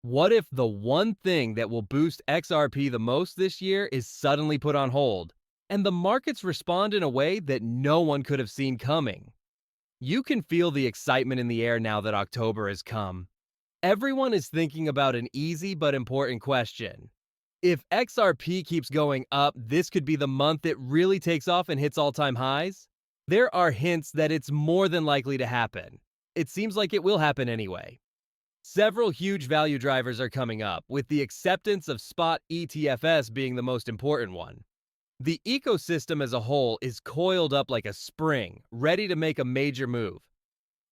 What if the one thing that will boost XRP the most this year is suddenly put on hold, and the markets respond in a way that no one could have seen coming? You can feel the excitement in the air now that October has come. Everyone is thinking about an easy but important question. If XRP keeps going up, this could be the month it really takes off and hits all-time highs. There are hints that it's more than likely to happen. It seems like it will happen anyway. Several huge value drivers are coming up, with the acceptance of spot ETFs being the most important one. The ecosystem as a whole is coiled up like a spring, ready to make a major move.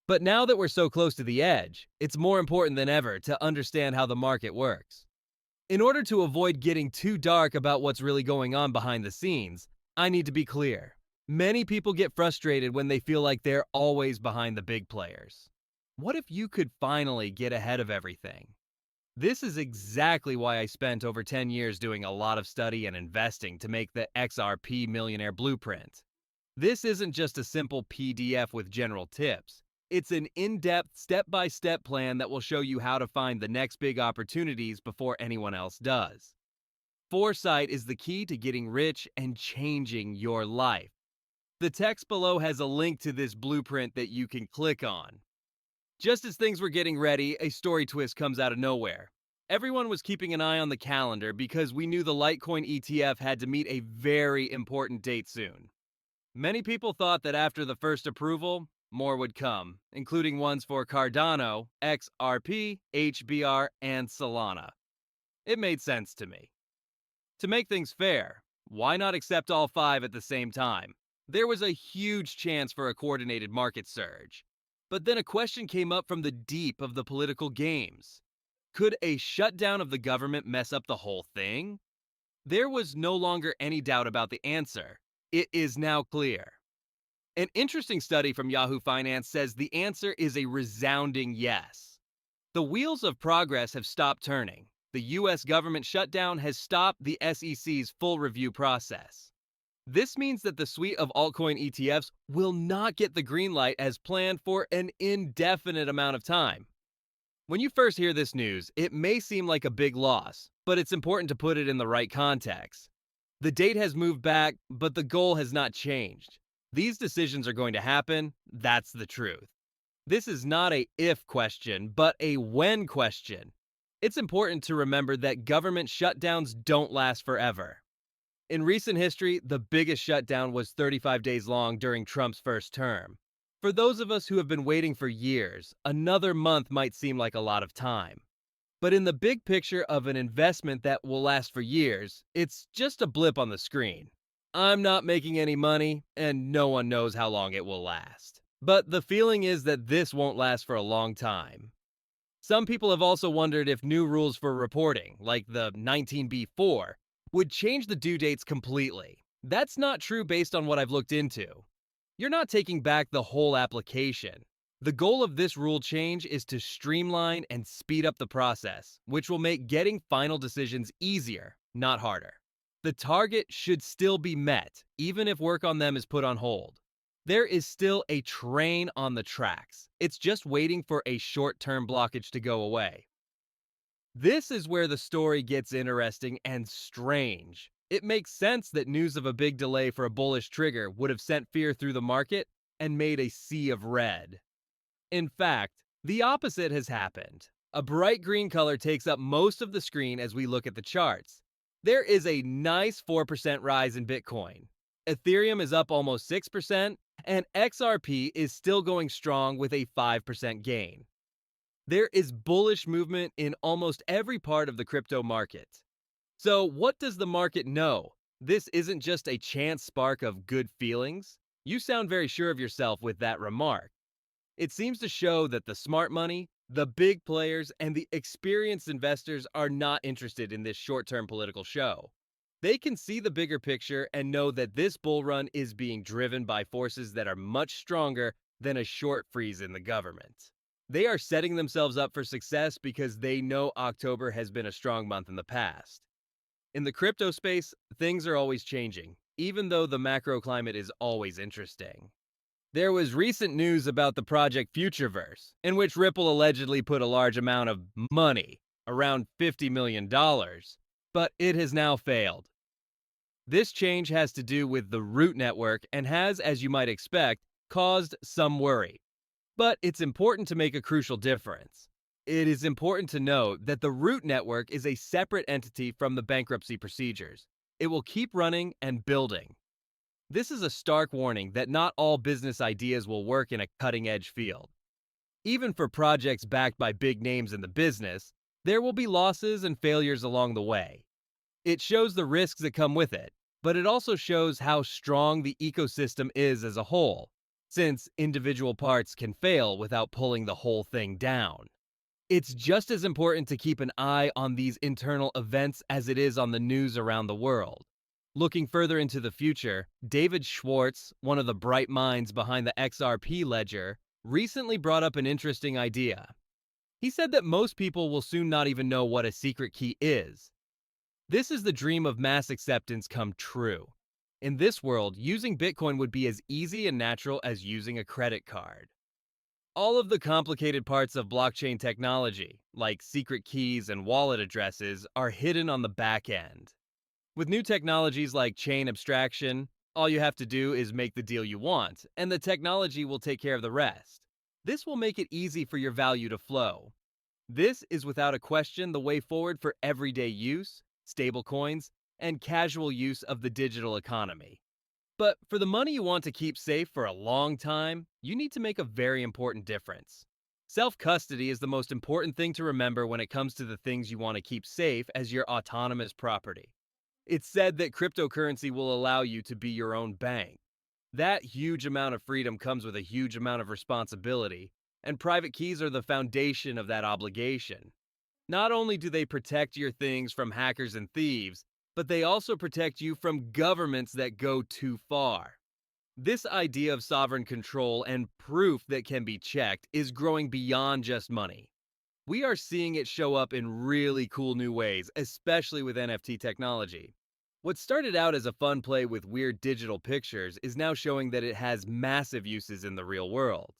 But now that we're so close to the edge, it's more important than ever to understand how the market works. In order to avoid getting too dark about what's really going on behind the scenes, I need to be clear. Many people get frustrated when they feel like they're always behind the big players. What if you could finally get ahead of everything? This is exactly why I spent over 10 years doing a lot of study and investing to make the XRP Millionaire Blueprint. This isn't just a simple PDF with general tips. It's an in-depth, step-by-step plan that will show you how to find the next big opportunities before anyone else does. Foresight is the key to getting rich and changing your life. The text below has a link to this blueprint that you can click on. Just as things were getting ready, a story twist comes out of nowhere. Everyone was keeping an eye on the calendar because we knew the Litecoin ETF had to meet a very important date soon. Many people thought that after the first approval, more would come, including ones for Cardano, XRP, HBR, and Solana. It made sense to me. To make things fair, why not accept all five at the same time? There was a huge chance for a coordinated market surge. But then a question came up from the deep of the political games. Could a shutdown of the government mess up the whole thing? There was no longer any doubt about the answer. It is now clear. An interesting study from Yahoo Finance says the answer is a resounding yes. The wheels of progress have stopped turning. The US government shutdown has stopped the SEC's full review process. This means that the suite of altcoin ETFs will not get the green light as planned for an indefinite amount of time. When you first hear this news, it may seem like a big loss, but it's important to put it in the right context. The date has moved back, but the goal has not changed. These decisions are going to happen, that's the truth. This is not a if question, but a when question. It's important to remember that government shutdowns don't last forever. In recent history, the biggest shutdown was 35 days long during Trump's first term. For those of us who have been waiting for years, another month might seem like a lot of time. But in the big picture of an investment that will last for years, it's just a blip on the screen. I'm not making any money, and no one knows how long it will last. But the feeling is that this won't last for a long time. Some people have also wondered if new rules for reporting, like the 19B4, would change the due dates completely. That's not true based on what I've looked into. You're not taking back the whole application. The goal of this rule change is to streamline and speed up the process, which will make getting final decisions easier, not harder. The target should still be met, even if work on them is put on hold. There is still a train on the tracks. It's just waiting for a short-term blockage to go away. This is where the story gets interesting and strange. It makes sense that news of a big delay for a bullish trigger would have sent fear through the market and made a sea of red. In fact, the opposite has happened. A bright green color takes up most of the screen as we look at the charts. There is a nice 4% rise in Bitcoin. Ethereum is up almost 6%, and XRP is still going strong with a 5% gain. There is bullish movement in almost every part of the crypto market. So what does the market know? This isn't just a chance spark of good feelings. You sound very sure of yourself with that remark. It seems to show that the smart money, the big players, and the experienced investors are not interested in this short-term political show. They can see the bigger picture and know that this bull run is being driven by forces that are much stronger than a short freeze in the government. They are setting themselves up for success because they know October has been a strong month in the past. In the crypto space, things are always changing, even though the macro climate is always interesting. There was recent news about the project XRPSEC, in which Ripple allegedly put a large amount of money, around $50 million, but it has now failed. This change has to do with the root network and has, as you might expect, caused some worry. But it's important to make a crucial difference. It is important to note that the root network is a separate entity from the bankruptcy procedures. It will keep running and building. This is a stark warning that not all business ideas will work in a cutting-edge field. Even for projects backed by big names in the business, there will be losses and failures along the way. It shows the risks that come with it, but it also shows how strong the ecosystem is as a whole, since individual parts can fail without pulling the whole thing down. It's just as important to keep an eye on these internal events as it is on the news around the world. Looking further into the future, David Schwartz, one of the bright minds behind the XRP ledger, recently brought up an interesting idea. He said that most people will soon not even know what a secret key is. This is the dream of mass acceptance come true. In this world, using Bitcoin would be as easy and natural as using a credit card. All of the complicated parts of blockchain technology, like secret keys and wallet addresses, are hidden on the back end. With new technologies like chain abstraction, all you have to do is make the deal you want, and the technology will take care of the rest. This will make it easy for your value to flow. This is without a question the way forward for everyday use, stablecoins, and casual use of the digital economy. But for the money you want to keep safe for a long time, you need to make a very important difference. Self-custody is the most important thing to remember when it comes to the things you want to keep safe as your autonomous property. It's said that cryptocurrency will allow you to be your own bank. That huge amount of freedom comes with a huge amount of responsibility, and private keys are the foundation of that obligation. Not only do they protect your things from hackers and thieves, but they also protect you from governments that go too far. This idea of sovereign control and proof that can be checked is growing beyond just money. We are seeing it show up in really cool new ways, especially with NFT technology. What started out as a fun play with weird digital pictures is now showing that it has massive uses in the real world.